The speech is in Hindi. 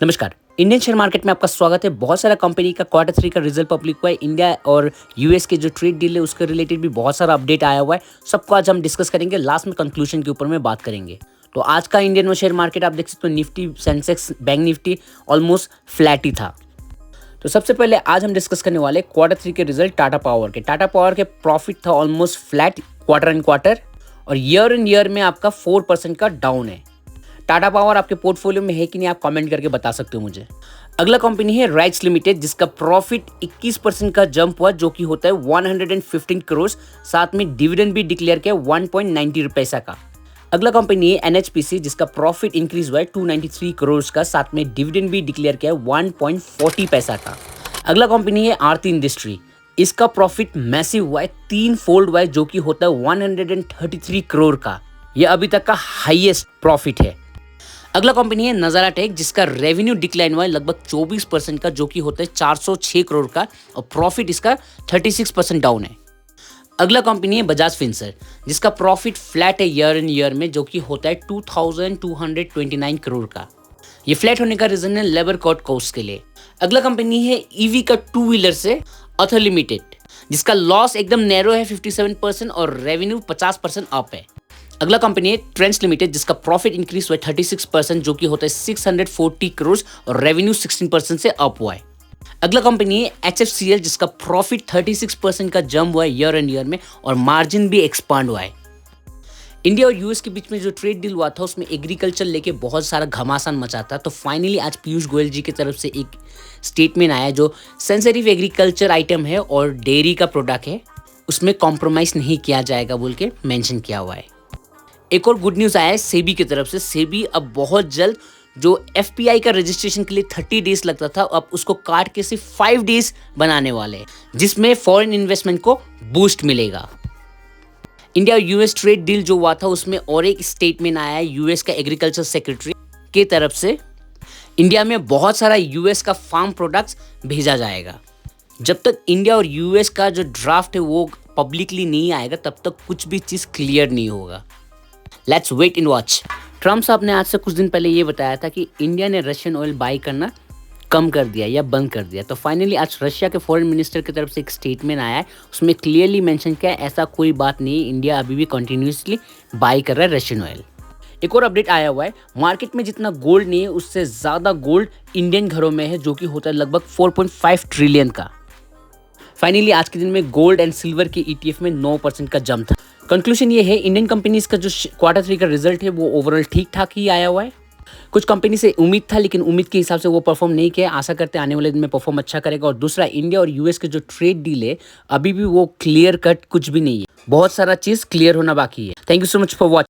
नमस्कार। इंडियन शेयर मार्केट में आपका स्वागत है। बहुत सारा कंपनी का क्वार्टर थ्री का रिजल्ट पब्लिक हुआ है। इंडिया और यूएस के जो ट्रेड डील है उसके रिलेटेड भी बहुत सारा अपडेट आया हुआ है। सबको आज हम डिस्कस करेंगे, लास्ट में कंक्लूजन के ऊपर में बात करेंगे। तो आज का इंडियन और शेयर मार्केट आप देख सकते हो, Nifty, Sensex, bank Nifty almost flat ही था। तो सबसे पहले आज हम डिस्कस करने वाले क्वार्टर थ्री के रिजल्ट टाटा पावर के। टाटा पावर के प्रॉफिट था almost flat quarter and quarter, और ईयर एंड ईयर में आपका 4% का डाउन है। टाटा पावर आपके पोर्टफोलियो में है कि नहीं, आप कमेंट करके बता सकते हो मुझे। अगला कंपनी है राइट्स लिमिटेड, जिसका प्रॉफिट 21% का जंप हुआ, जो कि होता है 115 करोड़। साथ में डिविडेंड भी डिक्लेयर किया 1.90 पैसा का। अगला कंपनी है एनएचपीसी, जिसका प्रॉफिट इंक्रीज हुआ है 293 करोड़ का। साथ में डिविडेंड भी डिक्लेयर किया 1.40 पैसा का। अगला कंपनी है आरती इंडस्ट्री, इसका प्रॉफिट मैसिव हुआ है, 3 फोल्ड हुआ है, जो कि होता है 133 करोड़ का। यह अभी तक का हाईएस्ट प्रॉफिट है। अगला कंपनी है नजारा टेक, जिसका रेवेन्यू डिक्लाइन हुआ है लगभग 24% का, जो कि होता है 406 करोड़ का, और प्रॉफिट इसका 36% डाउन है। अगला कंपनी है बजाज फिंसर, जिसका प्रॉफिट फ्लैट है ईयर एंड ईयर में, जो कि होता है 2229 करोड़ का। ये फ्लैट होने का रीजन है लेबर कॉस्ट के लिए। अगला कंपनी है ईवी का 2 व्हीलर से अथर लिमिटेड, जिसका लॉस एकदम नैरो है 57% और रेवेन्यू 50% अप है। अगला कंपनी है ट्रेंड्स लिमिटेड, जिसका प्रॉफिट इंक्रीज हुआ है 36%, जो कि होता है 640 करोड़, और रेवेन्यू 16% से अप हुआ है। अगला कंपनी है एचएफसीएल, जिसका प्रॉफिट 36% का जंप हुआ है ईयर एंड ईयर में, और मार्जिन भी एक्सपांड हुआ है। इंडिया और यूएस के बीच में जो ट्रेड डील हुआ था उसमें एग्रीकल्चर लेके बहुत सारा घमासान मचा था। तो फाइनली आज पीयूष गोयल जी की तरफ से एक स्टेटमेंट आया, जो सेंसिटिव एग्रीकल्चर आइटम है और डेयरी का प्रोडक्ट है, उसमें कॉम्प्रोमाइज नहीं किया जाएगा बोल के मेंशन किया हुआ है। एक और गुड न्यूज़ आया है सेबी की तरफ से। सेबी अब बहुत जल्द जो एफपीआई का रजिस्ट्रेशन के लिए 30 डेज लगता था, अब उसको काट के सिर्फ 5 डेज बनाने वाले हैं, जिसमें फॉरेन इन्वेस्टमेंट को बूस्ट मिलेगा। इंडिया और यूएस ट्रेड डील जो हुआ था उसमें और एक स्टेटमेंट आया है यूएस का एग्रीकल्चर सेक्रेटरी की तरफ से। इंडिया में बहुत सारा यूएस का फार्म प्रोडक्ट्स भेजा जाएगा। जब तक इंडिया और यूएस का जो ड्राफ्ट है वो पब्लिकली नहीं आएगा, तब तक कुछ भी चीज़ क्लियर नहीं होगा। Let's wait and watch. Trump साहब ने आज से कुछ दिन पहले ये बताया था कि इंडिया ने रशियन ऑयल बाई करना कम कर दिया या बंद कर दिया। तो फाइनली आज रशिया के फॉरेन मिनिस्टर की तरफ से एक स्टेटमेंट आया है, उसमें क्लियरली मेंशन किया है ऐसा कोई बात नहीं, इंडिया अभी भी कंटिन्यूसली बाई कर रहा है रशियन ऑयल। एक और अपडेट आया हुआ है, मार्केट में जितना गोल्ड नहीं है उससे ज़्यादा गोल्ड इंडियन घरों में है, जो कि होता है लगभग 4.5 ट्रिलियन का। फाइनली आज के दिन में गोल्ड एंड सिल्वर के ईटीएफ में 9% का जंप था। कंक्लूजन ये है, इंडियन कंपनीज का जो क्वार्टर थ्री का रिजल्ट है वो ओवरऑल ठीक ठाक ही आया हुआ है। कुछ कंपनी से उम्मीद था, लेकिन उम्मीद के हिसाब से वो परफॉर्म नहीं किया। आशा करते हैं आने वाले दिन में परफॉर्म अच्छा करेगा। और दूसरा, इंडिया और यूएस के जो ट्रेड डील है अभी भी वो क्लियर कट कुछ भी नहीं है, बहुत सारा चीज़ क्लियर होना बाकी है। Thank you so much for watching.